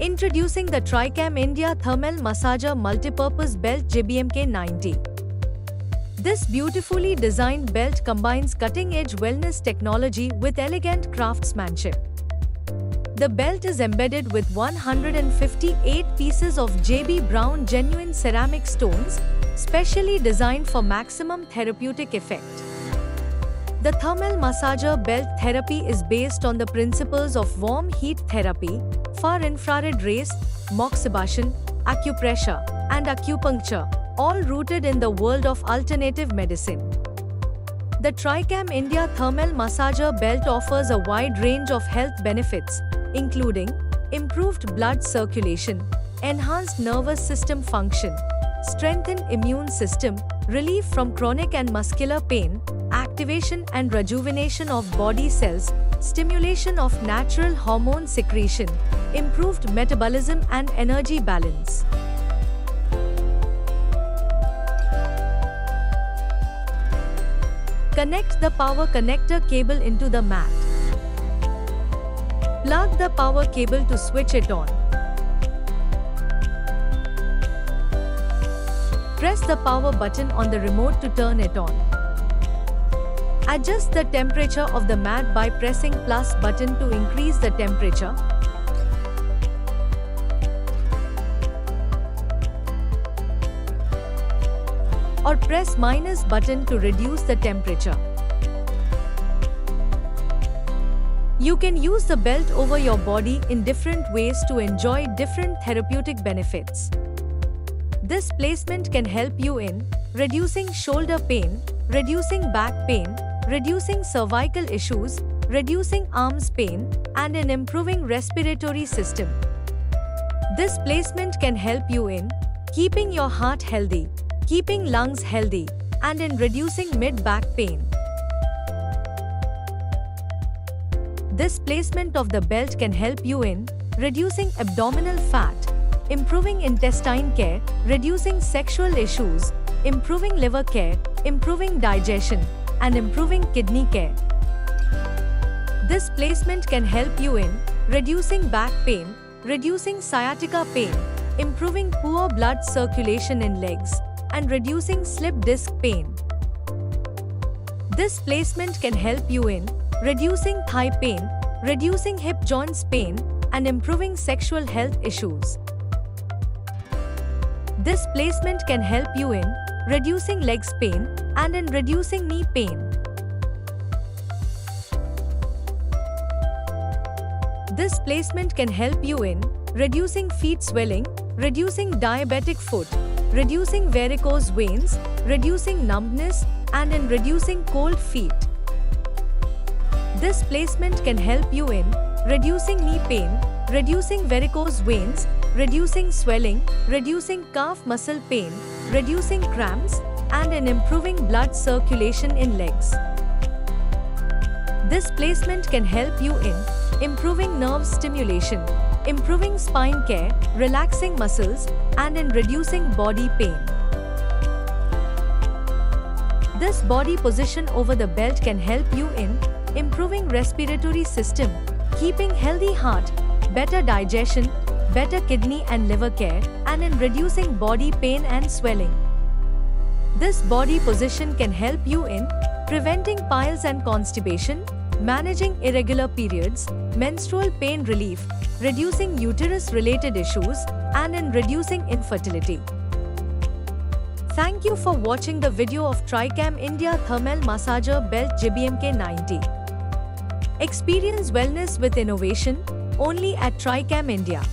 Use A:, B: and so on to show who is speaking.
A: Introducing the Tricam India Thermal Massager Multipurpose Belt JBMK 90. This beautifully designed belt combines cutting-edge wellness technology with elegant craftsmanship. The belt is embedded with 158 pieces of JB Brown genuine ceramic stones, specially designed for maximum therapeutic effect. The thermal massager belt therapy is based on the principles of warm heat therapy, far infrared rays, moxibustion, acupressure, and acupuncture, all rooted in the world of alternative medicine. The Tricam India Thermal Massager Belt offers a wide range of health benefits, including improved blood circulation, enhanced nervous system function, strengthened immune system, relief from chronic and muscular pain, activation and rejuvenation of body cells, stimulation of natural hormone secretion, improved metabolism and energy balance. Connect the power connector cable into the mat. Plug the power cable to switch it on. Press the power button on the remote to turn it on. Adjust the temperature of the mat by pressing plus button to increase the temperature. Or press minus button to reduce the temperature. You can use the belt over your body in different ways to enjoy different therapeutic benefits. This placement can help you in reducing shoulder pain, reducing back pain, reducing cervical issues, reducing arms pain, and in improving respiratory system. This placement can help you in keeping your heart healthy, keeping lungs healthy, and in reducing mid-back pain. This placement of the belt can help you in reducing abdominal fat, improving intestine care, reducing sexual issues, improving liver care, improving digestion, and improving kidney care. This placement can help you in reducing back pain, reducing sciatica pain, improving poor blood circulation in legs, and reducing slip disc pain. This placement can help you in reducing thigh pain, reducing hip joints pain, and improving sexual health issues. This placement can help you in reducing legs pain and in reducing knee pain. This placement can help you in reducing feet swelling, reducing diabetic foot, reducing varicose veins, reducing numbness, and in reducing cold feet. This placement can help you in reducing knee pain, reducing varicose veins, reducing swelling, reducing calf muscle pain, reducing cramps, and in improving blood circulation in legs. This placement can help you in improving nerve stimulation, improving spine care, relaxing muscles, and in reducing body pain. This body position over the belt can help you in improving respiratory system, keeping healthy heart, better digestion, better kidney and liver care, and in reducing body pain and swelling. This body position can help you in preventing piles and constipation, managing irregular periods, menstrual pain relief, reducing uterus-related issues, and in reducing infertility. Thank you for watching the video of Tricam India Thermal Massager Belt JBMK 90. Experience wellness with innovation only at Tricam India.